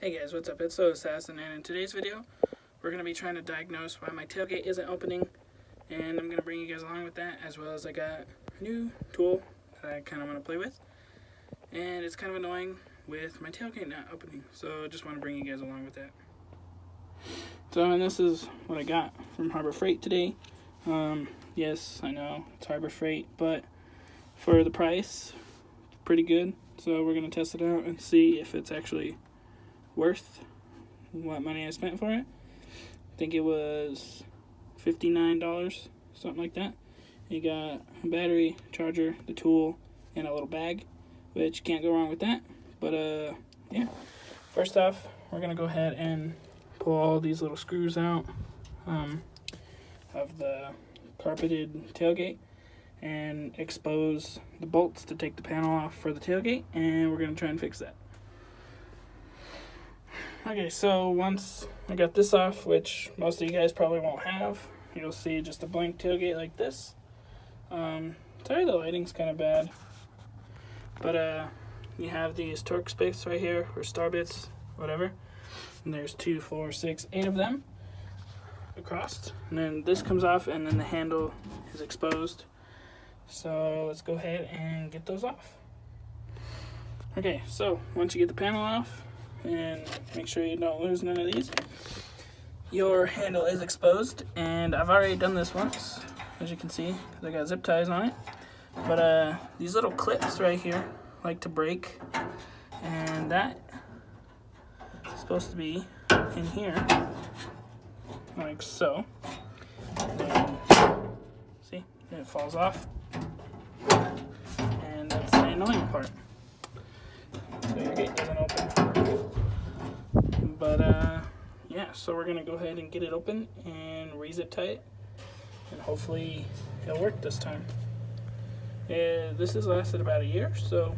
Hey guys, what's up? It's So Assassin, and in today's video, we're going to be trying to diagnose why my tailgate isn't opening, and I'm going to bring you guys along with that, as well as I got a new tool that I kind of want to play with, and it's kind of annoying with my tailgate not opening, so I just want to bring you guys along with that. So, and this is what I got from Harbor Freight today. Yes, I know, it's Harbor Freight, but for the price, it's pretty good, so we're going to test it out and see if it's actually worth what money I spent for it. I think it was $59, something like that. You got a battery, charger, the tool, and a little bag, which can't go wrong with that. But yeah, first off, we're gonna go ahead and pull all these little screws out of the carpeted tailgate and expose the bolts to take the panel off for the tailgate, and we're gonna try and fix that. Okay, so once I got this off, which most of you guys probably won't have, you'll see just a blank tailgate like this. Sorry the lighting's kind of bad, but you have these torque spits right here, or star bits, whatever, and there's 2, 4, 6, 8 of them across, and then this comes off, and then the handle is exposed. So let's go ahead and get those off. Okay, so once you get the panel off, and make sure you don't lose none of these, your handle is exposed, and I've already done this once, as you can see, because I got zip ties on it. But these little clips right here like to break, and that is supposed to be in here, like so. And see, it falls off, and that's the annoying part. So your gate doesn't open. But yeah, so we're gonna go ahead and get it open and re-zip tie it, and hopefully it'll work this time. This has lasted about a year, so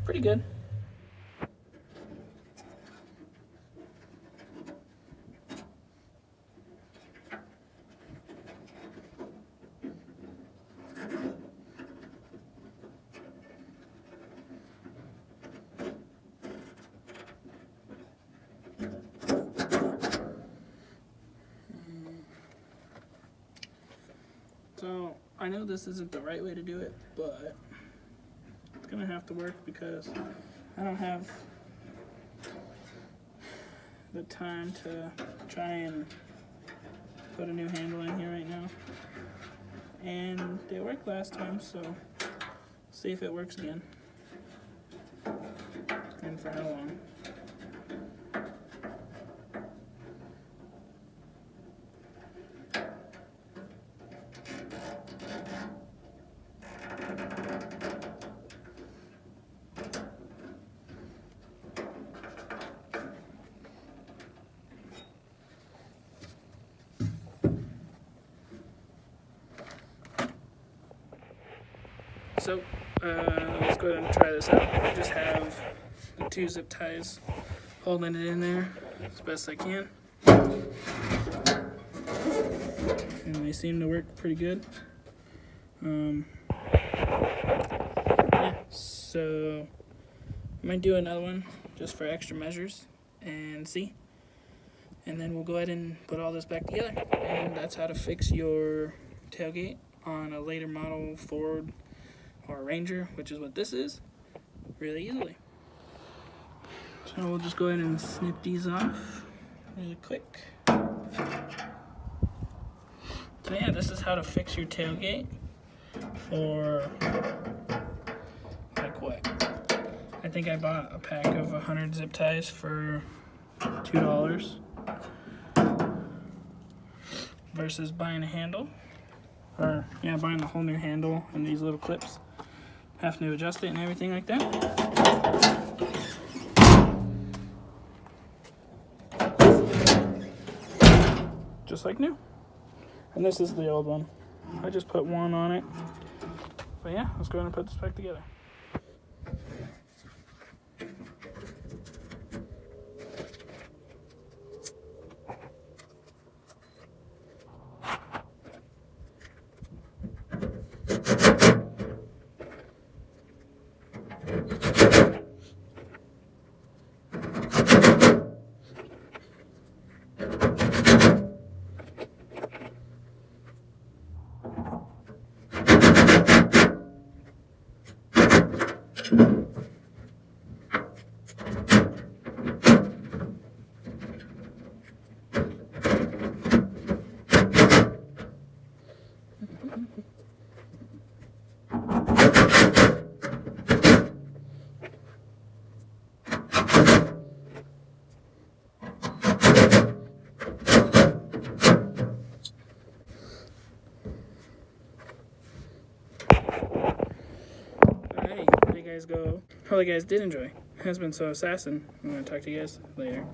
pretty good. So, I know this isn't the right way to do it, but it's gonna have to work because I don't have the time to try and put a new handle in here right now. And it worked last time, so see if it works again. And for how long. So, let's go ahead and try this out. I just have the 2 zip ties holding it in there as best I can. And they seem to work pretty good. Yeah, so I might do another one just for extra measures and see. And then we'll go ahead and put all this back together. And that's how to fix your tailgate on a later model Ford or Ranger, which is what this is, really easily. So we'll just go ahead and snip these off really quick. So yeah, this is how to fix your tailgate for, like what? I think I bought a pack of 100 zip ties for $2 versus buying a handle. Or yeah, buying a whole new handle and these little clips. Having to adjust it and everything like that. Just like new. And this is the old one. I just put one on it. But yeah, let's go ahead and put this back together. Guys go. Hope you guys did enjoy. It has been so assassin. I'm gonna talk to you guys later.